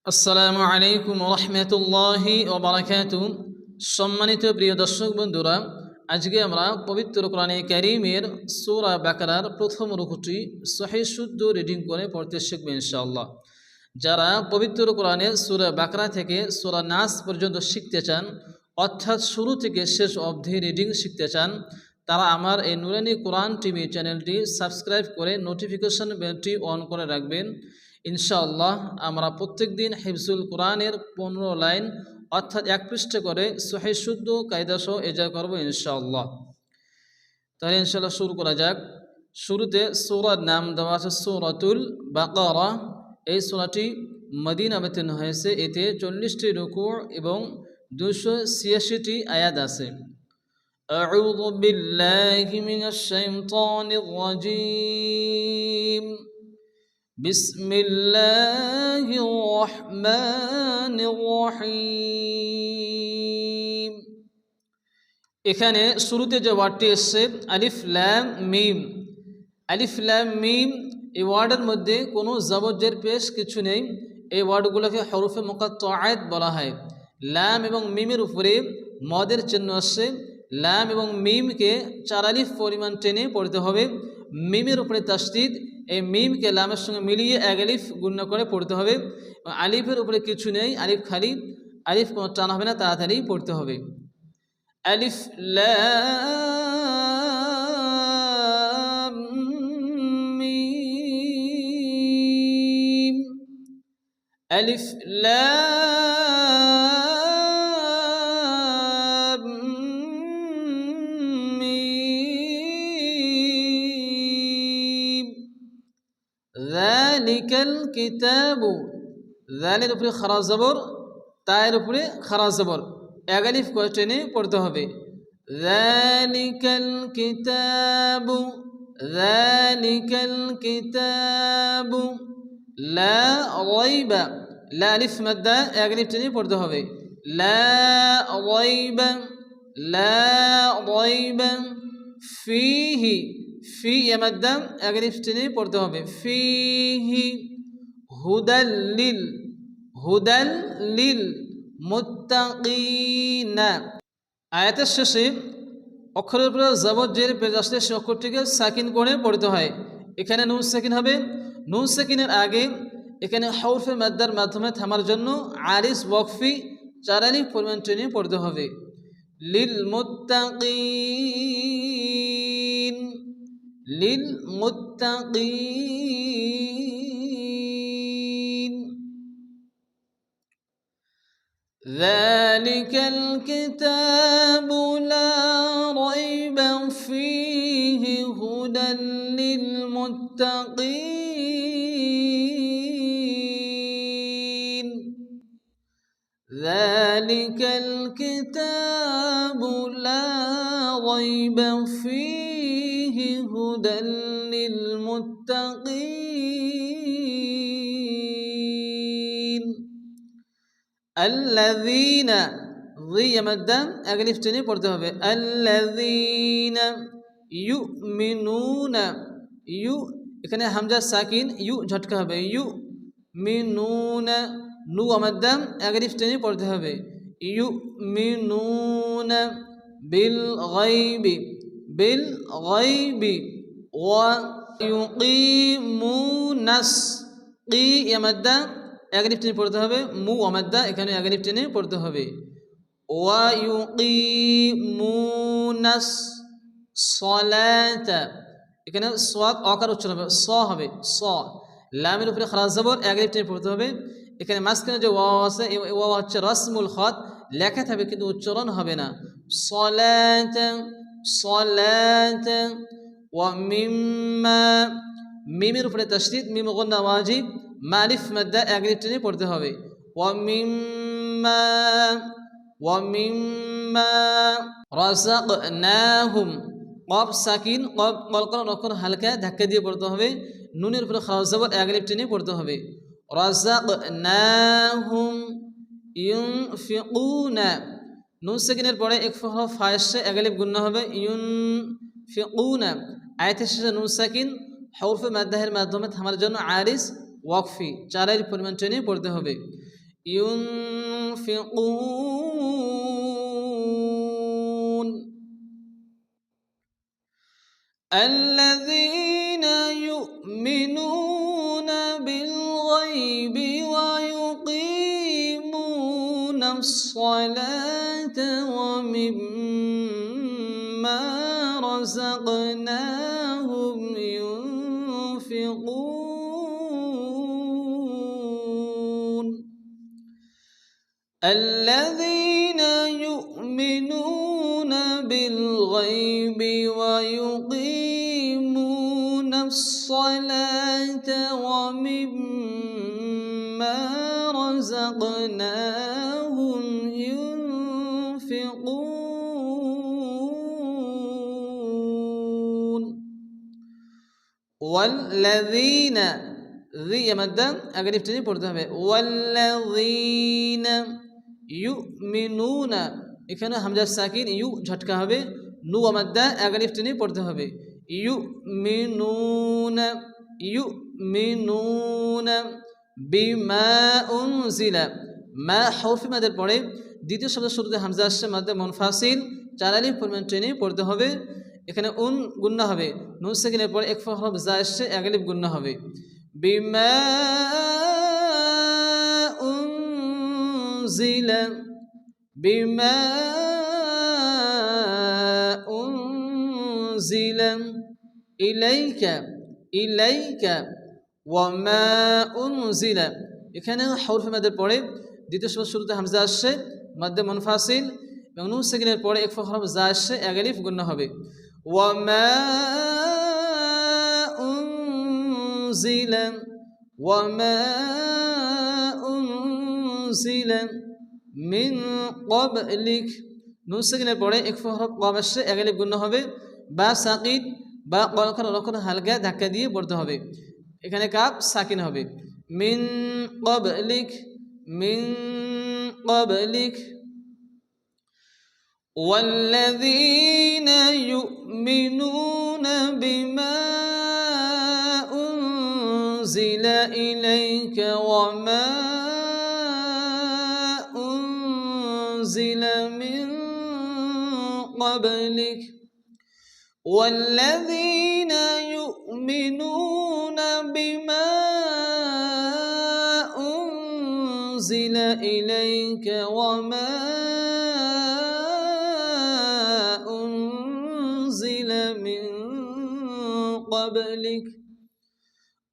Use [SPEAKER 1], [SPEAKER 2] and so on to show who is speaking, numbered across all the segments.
[SPEAKER 1] আসসালামু আলাইকুম রহমতুল্লাহি ও বারাকাতুহু। সম্মানিত প্রিয় দর্শক বন্ধুরা, আজকে আমরা পবিত্র কোরআনে কারীমের সূরা বাকারার প্রথম রুকুটি সহিহ শুদ্ধ রিডিং করে পড়তে শিখব ইনশাআল্লাহ। যারা পবিত্র কোরআনের সূরা বাকারা থেকে সূরা নাস পর্যন্ত শিখতে চান, অর্থাৎ শুরু থেকে শেষ অবধি রিডিং শিখতে চান, তারা আমার এই নুরানি কোরআন টিভি চ্যানেলটি সাবস্ক্রাইব করে নোটিফিকেশন বেলটি অন করে রাখবেন। ইনশাআল্লাহ আমরা প্রত্যেক দিন হিফজুল কোরআনের 15 লাইন অর্থাৎ এক পৃষ্ঠা করে সহিহ শুদ্ধ কায়দাসহ এজা করব ইনশাআল্লাহ। তাহলে ইনশাআল্লাহ শুরু করা যাক। শুরুতে সূরার নাম দেওয়া আছে সূরাতুল বাকারা। এই সূরাটি মদিনা অবতীর্ণ হয়েছে। এতে 40টি রুকু এবং 286টি আয়াত আছে। আউযু বিল্লাহি মিনাশ শাইতানির রাজীম। বিসমিল্লাহির রহমানির রহিম। এখানে শুরুতে যে ওয়ার্ডটি এসছে আলিফ লাম মিম, আলিফ লাম মিম, এই ওয়ার্ডের মধ্যে কোনো জবর পেশ কিছু নেই। এই ওয়ার্ডগুলোকে হরফে মুকাত্তাআত বলা হয়। লাম এবং মিমের উপরে মদের চিহ্ন আসছে। লাম এবং মিমকে 4 আলিফ পরিমাণ টেনে পড়তে হবে। মিমের উপরে তাসদীদ, এই মিমকে লামের সঙ্গে মিলিয়ে 1 আলিফ গুণনা করে পড়তে হবে। আলিফের উপরে কিছু নেই, আলিফ খালি, আলিফ কোনো টান হবে না, তাড়াতাড়ি পড়তে হবে। আলিফ লাম মিম, আলিফ লাম মিম। যালিকাল কিতাবু, যালের উপরে খারা জবর, তায়ের উপরে খারা জবর, 1 আলিফ করে টেনে পড়তে হবে। যালিকাল কিতাবু, যালিকাল কিতাবু লা রাইবা, লা আলিফ মাদ্দা 1 আলিফ টেনে পড়তে হবে। লা রাইবা, লা রাইবা ফিহি, ফি মাদ্দা 1 আলিফ টেনে পড়তে হবে। ফিহি হুদাল লিল, হুদাল লিল মুত্তাকিনা। আয়াতের শেষে অক্ষরের উপরে জবর জের পেশ আসলে সে অক্ষরটিকে সাকিন করে পড়তে হয়। এখানে নুন সাকিন হবে। নুন সাকিনের আগে এখানে হরফে মাদ্দার মাধ্যমে থামার জন্য আরিস ওয়াকফি 4 আলিফ পরিমাণ টেনে পড়তে হবে। লিল মুত্তাকিন, লিল মুত্তাকিন। ذلك الكتاب لا ريب فيه هدى للمتقين. ذلك الكتاب لا ريب فيه هدى للمتقين. الذين, ذي مدام 1 আলিফ টেনে পড়তে হবে। الذين يؤمنون, ইউ এখানে হামজা সাকিন, ইউ ঝটকা হবে। ইউ মিনুন, নু মাদ্দাম 1 আলিফ টেনে পড়তে হবে। يؤمنون بالغيب, بالغيب ويقيمون, قي মাদ্দা 1 আলিফ টেনে পড়তে হবে। মু মাদ্দা এখানে 1 আলিফ টেনে পড়তে হবে। ওয়ায়ুকিমুনাস সলাতা, এখানে সাদ অকার উচ্চারণ হবে, স হবে, স। লামের উপরে খারাজ জবর 1 আলিফ টেনে পড়তে হবে। এখানে মাঝখানে যে ওয়াও আছে, এই ওয়াও হচ্ছে রাসমুল খাত, লেখা থাকবে কিন্তু উচ্চারণ হবে না। সলাতা, সলাতা। ওয়া মিম্মা, মিমের উপরে তাসদীদ, মিম গুন্না ওয়াজিব, মালিফ মাদ্দা 1 আলিফ টেনে পড়তে হবে। ওয়া মিম্মা, ওয়া মিম্মা রাযাকনাহুম, কফ সাকিন, কফ কলকল অক্ষর হালকা ধাক্কা দিয়ে পড়তে হবে। নুনের উপরে খারাজ জবর 1 আলিফ টেনে পড়তে হবে। রাযাকনাহুম ইউনফিকুনা, নুন সাকিনের পরে এক হরফ ফা আসছে, 1 আলিফ গুণনা হবে। ইউনফিকুনা, আয়াতের শেষে নুন সাকিন, হরফে মাদ্দাহের মাধ্যমে থামার জন্য আরিস ওয়াকফি 4 আলিফ পরিমাণ টেনে পড়তে হবে। ينفقون الذين يؤمنون بالغيب ويقيمون الصلاة ومما رزقناهم ينفقون الذين يؤمنون بالغيب ويقيمون الصلاة ومما رزقناهم ينفقون والذين ذي مدة أقل افتني পড়তে والذين يؤمنون এখানে হামজা সাকিন ইউ ঝটকা হবে নু মাদ্দা আগালিফ টেনে পড়তে হবে ইউমিনুনা বিমা উনজিলা মা হরফে মাদের পরে দ্বিতীয় শব্দের শুরুতে হামজা আসছে মাদ্দা মুনফাসিল চার আলিফ পরিমাণ টেনে পড়তে হবে এখানে উন গুন্না হবে নুন সাকিনের পরে এক হরফ জা আসছে এক আলিফ গুন্না হবে বিমা উনজিলা بما أنزل إليك وما أنزل এখানে হরফ মাদের পরে দ্বিতীয় শব্দের শুরুতে হামজা আসছে মাদ্দে মুনফাসিল এবং নুন সাকিনের পরে এক হরফ জা আসছে এক আলিফ গুন্না হবে وما أنزل মিন ক্বাবলিক নুন সাকিনের পরে এক হরফ কম আসছে এক আলিফ গুন্না হবে বা সাকিন বা কলখান রক্ষণ হালকা ধাক্কা দিয়ে পড়তে হবে এখানে কাপ সাকিন হবে মিন ক্বাবলিক والذين يؤمنون بما أنزل إليك وما أنزل من قبلك والذين يؤمنون بما أنزل إليك وما أنزل من قبلك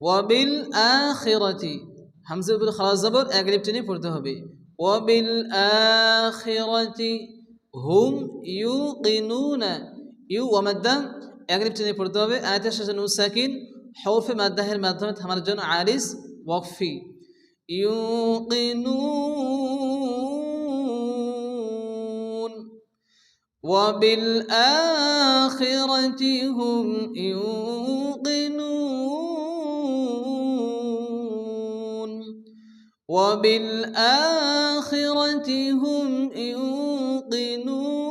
[SPEAKER 1] وبالآخرة হামজা উপর খালাস জবর এক আলিফ টেনে পড়তে হবে وبالآخرة هم يوقنون ইউ ওয়ামাদ্দা এক আলিফ টেনে পড়তে হবে আয়াতের শেষে নুন সাকিন হরফে মাদ্দাহের মাধ্যমে থামার জন্য আরিস ওয়াকফি يوقنون وبالآخرة هم يوقنون وبالآخرة هم يوقنون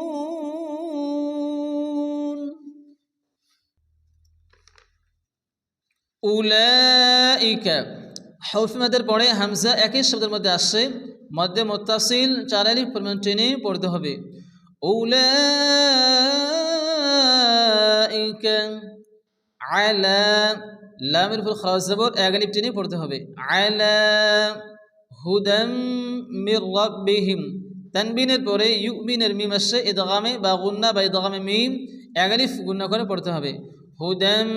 [SPEAKER 1] أولئك حرف مدر পড়ে হামজা একই শব্দের মধ্যে আসছে মধ্যে মুত্তাসিল চার আলিফ পরিমাণ টেনে পড়তে হবে أولئك على লামের উপর খালাস জবর এক আলিফ টেনে পড়তে হবে على হুদাম মির রাব্বিহিম তানবিনের পরে ইউমিনের মিম আসছে ইদগামে বা গুন্না বা ইদগামে মিম এক আলিফ গুন্না করে পড়তে হবে হুদাম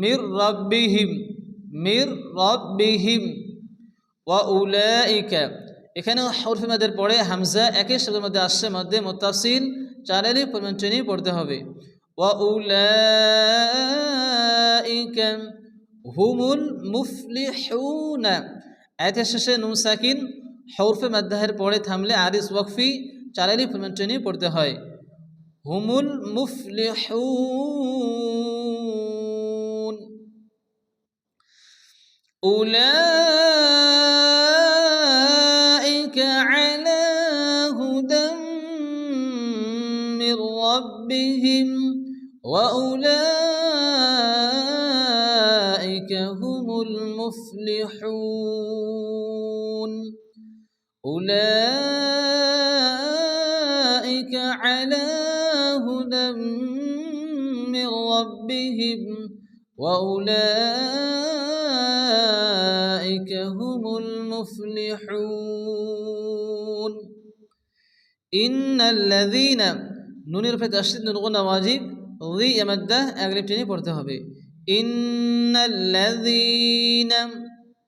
[SPEAKER 1] মির রাব্বিহিম ওয়া উলাইকা এখানে হরফে মাদের পরে হামজা একই শব্দের মধ্যে আসছে মধ্যে মুত্তাসিল চার আলিফ পরিমাণ টেনে পড়তে হবে ওয়া উলাইকা হুমুল মুফলিহুন আয়াতের শেষে নুন সাকিন হরফে মাদ্দাহের পরে থামলে আরিস ওয়াকফি চার আলিফ পরিমাণ টেনে পড়তে হয় হুমুল মুফলিহুন أولئك على هدى من ربهم وأولئك هم المفلحون أولئك على هدى من ربهم وأولئك هم المفلحون إن الذين নুনের উপরে তাসদীদ নুন গুণা ওয়াজিব জি ইয়ামাদ্দা আলিফ টেনে পড়তে হবে ইন্নাল্লাযীনা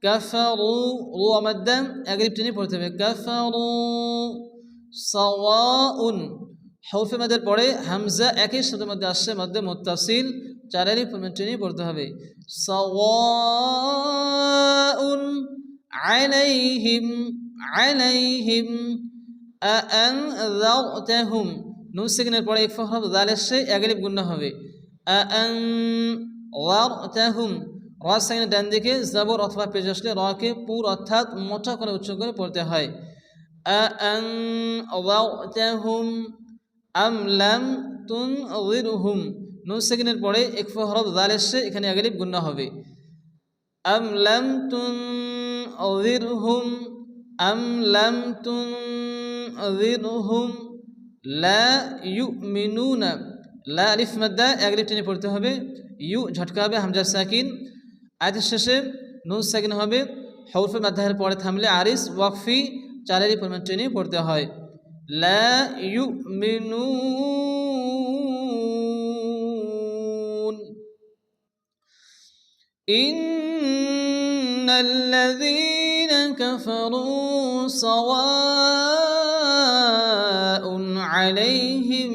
[SPEAKER 1] কাফারু রু আমাদ্দা আলিফ টেনে পড়তে হবে কাফারু সাওয়াউন হরফে মাদের পরে হামজা একই সাথে মধ্যে আসছে মধ্যে মুত্তাসিল চার আলিফ টেনে পড়তে হবে সাওয়াউন আলাইহিম আলাইহিম আআনযারতাহুম নুন সেকেন্ডের পরে ইকফা হরফ দাল এসে এক আলিফ গুণনা হবে আআনযারতাহুম রা সেকেন্ডের ডান দিকে জবর অথবা পেশ আসলে রাকে পুর অর্থাৎ মোটা করে উচ্চ করে পড়তে হয় আআনযারতাহুম আম লাম তুনযিরহুম নুন সেকেন্ডের পরে ইকফা হরফ দাল এসে এখানে এক আলিফ গুণনা হবে আম লাম তুনযিরহুম আম লাম তুনযিরহুম লা ইউমিনুনা লা আলিফ মাদ্দা এক আলিফ টেনে পড়তে হবে ইউ ঝটকা হবে হামজা সাকিন আয়াতের শেষে নুন সাকিন হবে হরফে মাদ্দাহের পরে থামলে আরিস ওয়াকফি চার আলিফ পরিমাণ টেনে পড়তে হয় লা ইউমিনুন ইন্নাল্লাযীনা কাফারু সাওয়াউন عليهم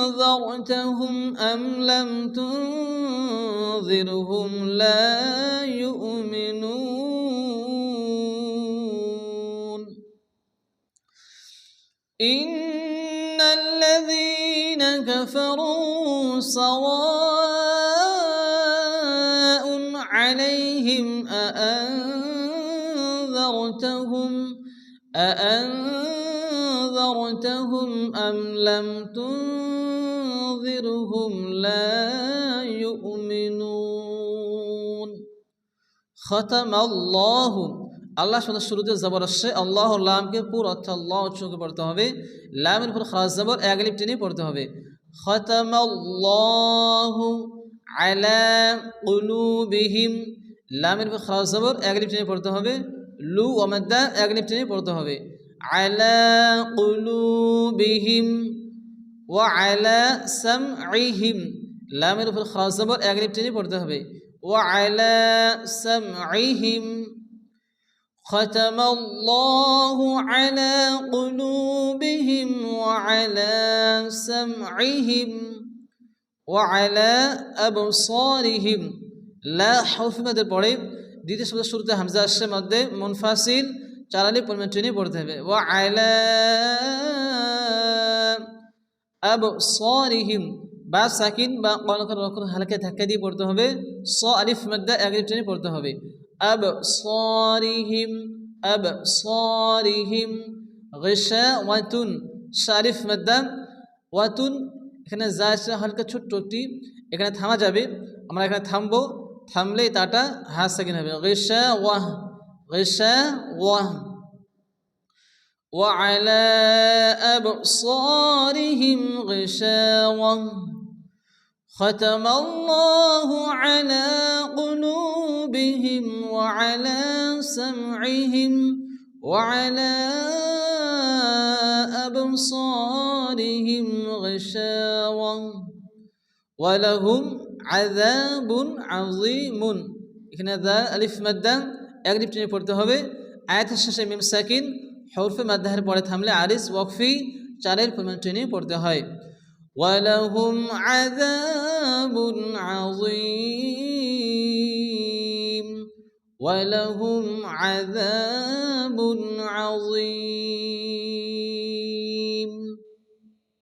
[SPEAKER 1] أأنذرتهم أم لم تنذرهم لا يؤمنون إن الذين كفروا سواء عليهم أأنذرتهم أم لم تنذرهم لا يؤمنون ختم الله আল্লাহ শব্দের শুরুতে জবর আসছে আল্লাহ লামকে পুরো অর্থ আল্লাহ উচ্চারণ করতে হবে লামের উপর খারাজ জবর এক আলিফ টেনে পড়তে হবে খতামাল্লাহু আলা কুলুবিহিম লামের উপর খারাজ জবর এক আলিফ টেনে পড়তে হবে লু ওয়ামাদ্দা এক আলিফ টেনে পড়তে হবে আলা কুলুবিহিম ওয়া আলা সামঈহিম লামের উপর খারাজ জবর এক আলিফ টেনে পড়তে হবে ওয়া আলা সামঈহিম ختم الله على قلوبهم وعلى سمعهم وعلى أبصارهم لا حرف مদের পরে দ্বিতীয় শব্দের শুরুতে হামজা আসছে মধ্যে মুনফাসিল চার আলিফ পরিমাণ টেনে পড়তে হবে وعلى أبصارهم বা সাকিন বা কলকর রকম হালকা ধাক্কা দিয়ে পড়তে হবে স আলিফ মাদ্দা এক আলিফ টেনে পড়তে হবে أبصارهم أبصارهم غشاوة শারিফ মাদ্দা ওয়াতুন এখানে যা আছে হালকা ছোট্ট একটি এখানে থামা যাবে আমরা এখানে থামবো থামলেই তাটা হাস সাকিন হবে غشاوة غشاوة وعلى أبصارهم غشاوة ختم الله على قلوبهم وعلى سمعهم وعلى أبصارهم غشاوة ولهم عذاب عظيم এখানে দা আলিফ মাদ্দা এক আলিফ টেনে পড়তে হবে আয়াতের শেষে মিম সাকিন হরফে মাদ্দাহের পরে থামলে আরিস ওয়াকফি চারের পরিমাণ টেনে পড়তে হয় ولهم عذاب عظيم ولهم عذاب عظيم